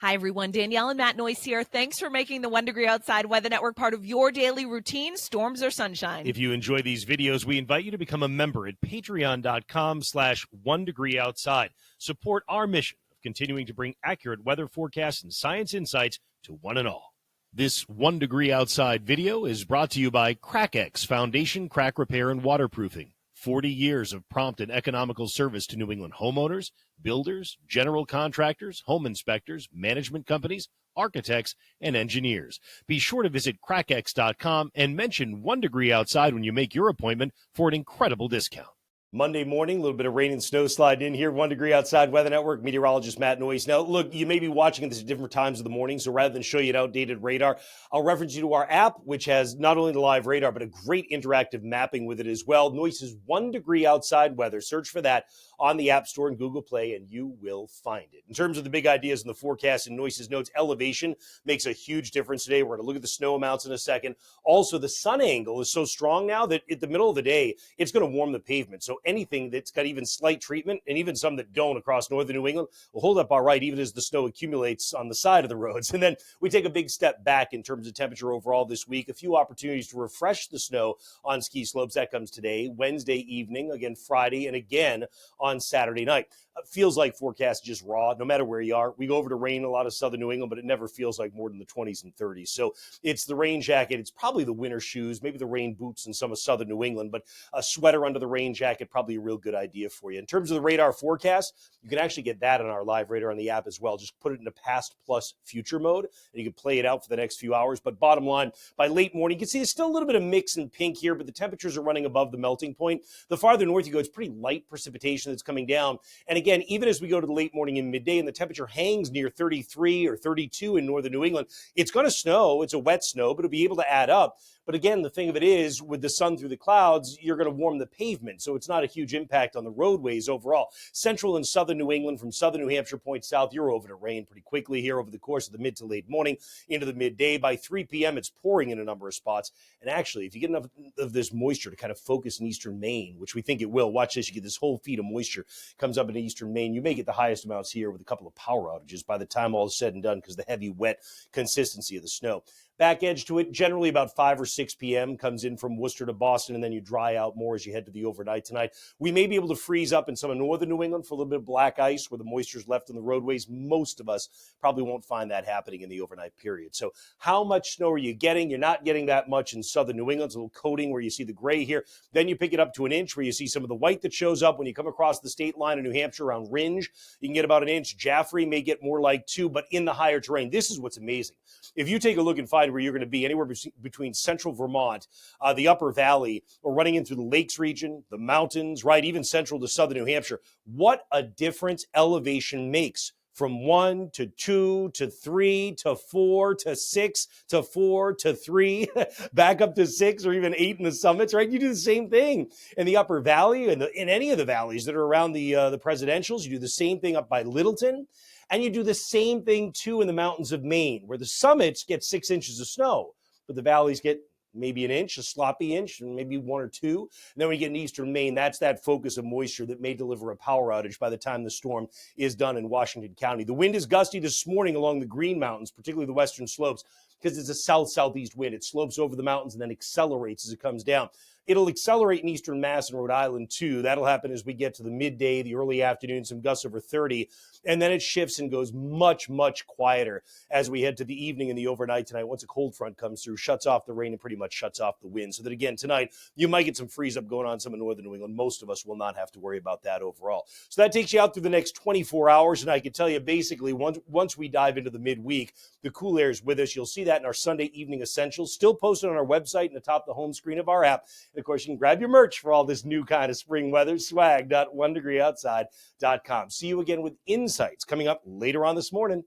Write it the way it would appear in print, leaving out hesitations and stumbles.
Hi, everyone. Danielle and Matt Noyes here. Thanks for making the 1 Degree Outside Weather Network part of your daily routine, storms or sunshine. If you enjoy these videos, we invite you to become a member at patreon.com/1 Degree Outside. Support our mission of continuing to bring accurate weather forecasts and science insights to one and all. This 1 Degree Outside video is brought to you by CrackX Foundation Crack Repair and Waterproofing. 40 years of prompt and economical service to New England homeowners, builders, general contractors, home inspectors, management companies, architects, and engineers. Be sure to visit crackx.com and mention 1 Degree Outside when you make your appointment for an incredible discount. Monday morning, a little bit of rain and snow sliding in here. 1 Degree Outside Weather Network, meteorologist Matt Noyes. Now, look, you may be watching this at different times of the morning, so rather than show you an outdated radar, I'll reference you to our app, which has not only the live radar, but a great interactive mapping with it as well. Noyes' 1 Degree Outside Weather. Search for that on the App Store and Google Play, and you will find it. In terms of the big ideas in the forecast and Noyes' notes, elevation makes a huge difference today. We're going to look at the snow amounts in a second. Also, the sun angle is so strong now that at the middle of the day, it's going to warm the pavement. So anything that's got even slight treatment, and even some that don't across northern New England, will hold up all right, even as the snow accumulates on the side of the roads. And then we take a big step back in terms of temperature overall this week. A few opportunities to refresh the snow on ski slopes. That comes today, Wednesday evening, again Friday, and again on Saturday night. Feels like forecast just raw, no matter where you are. We go over to rain in a lot of southern New England, but it never feels like more than the 20s and 30s. So it's the rain jacket. It's probably the winter shoes, maybe the rain boots in some of southern New England, but a sweater under the rain jacket, probably a real good idea for you. In terms of the radar forecast, you can actually get that on our live radar on the app as well. Just put it into past plus future mode, and you can play it out for the next few hours. But bottom line, by late morning, you can see it's still a little bit of mix and pink here, but the temperatures are running above the melting point. The farther north you go, it's pretty light precipitation that's coming down. And again, even as we go to the late morning and midday and the temperature hangs near 33 or 32 in northern New England, it's going to snow. It's a wet snow, but it'll be able to add up. But again, the thing of it is, with the sun through the clouds, you're going to warm the pavement, so it's not a huge impact on the roadways overall. Central and southern New England, from southern New Hampshire point south, you're over to rain pretty quickly here over the course of the mid to late morning into the midday. By 3 p.m., it's pouring in a number of spots. And actually, if you get enough of this moisture to kind of focus in Eastern Maine, which we think it will, watch this, you get this whole feed of moisture comes up in Eastern Maine. You may get the highest amounts here with a couple of power outages by the time all is said and done because the heavy, wet consistency of the snow. Back edge to it, generally about 5 or 6 p.m., comes in from Worcester to Boston, and then you dry out more as you head to the overnight tonight. We may be able to freeze up in some of northern New England for a little bit of black ice where the moisture's left in the roadways. Most of us probably won't find that happening in the overnight period. So how much snow are you getting? You're not getting that much in southern New England. It's a little coating where you see the gray here. Then you pick it up to an inch where you see some of the white that shows up when you come across the state line in New Hampshire around Ringe. You can get about an inch. Jaffrey may get more like 2, but in the higher terrain. This is what's amazing. If you take a look and find where you're going to be anywhere between central Vermont, the upper valley, or running in through the lakes region, the mountains, right, even central to southern New Hampshire, what a difference elevation makes. From 1 to 2 to 3 to 4 to 6 to 4 to 3, back up to 6 or even 8 in the summits, right? You do the same thing in the upper valley and in any of the valleys that are around the presidentials. You do the same thing up by Littleton. And you do the same thing, too, in the mountains of Maine, where the summits get 6 inches of snow, but the valleys get maybe an inch, a sloppy inch, and maybe 1 or 2. And then when you get in Eastern Maine, that's that focus of moisture that may deliver a power outage by the time the storm is done in Washington County. The wind is gusty this morning along the Green Mountains, particularly the western slopes, because it's a south-southeast wind. It slopes over the mountains and then accelerates as it comes down. It'll accelerate in Eastern Mass and Rhode Island, too. That'll happen as we get to the midday, the early afternoon, some gusts over 30. And then it shifts and goes much, much quieter as we head to the evening and the overnight tonight. Once a cold front comes through, shuts off the rain and pretty much shuts off the wind. So that, again, tonight, you might get some freeze up going on some in northern New England. Most of us will not have to worry about that overall. So that takes you out through the next 24 hours. And I can tell you, basically, once we dive into the midweek, the cool air is with us. You'll see that in our Sunday evening essentials, still posted on our website and atop the home screen of our app. And, of course, you can grab your merch for all this new kind of spring weather, swag.onedegreeoutside.com. See you again with insights coming up later on this morning.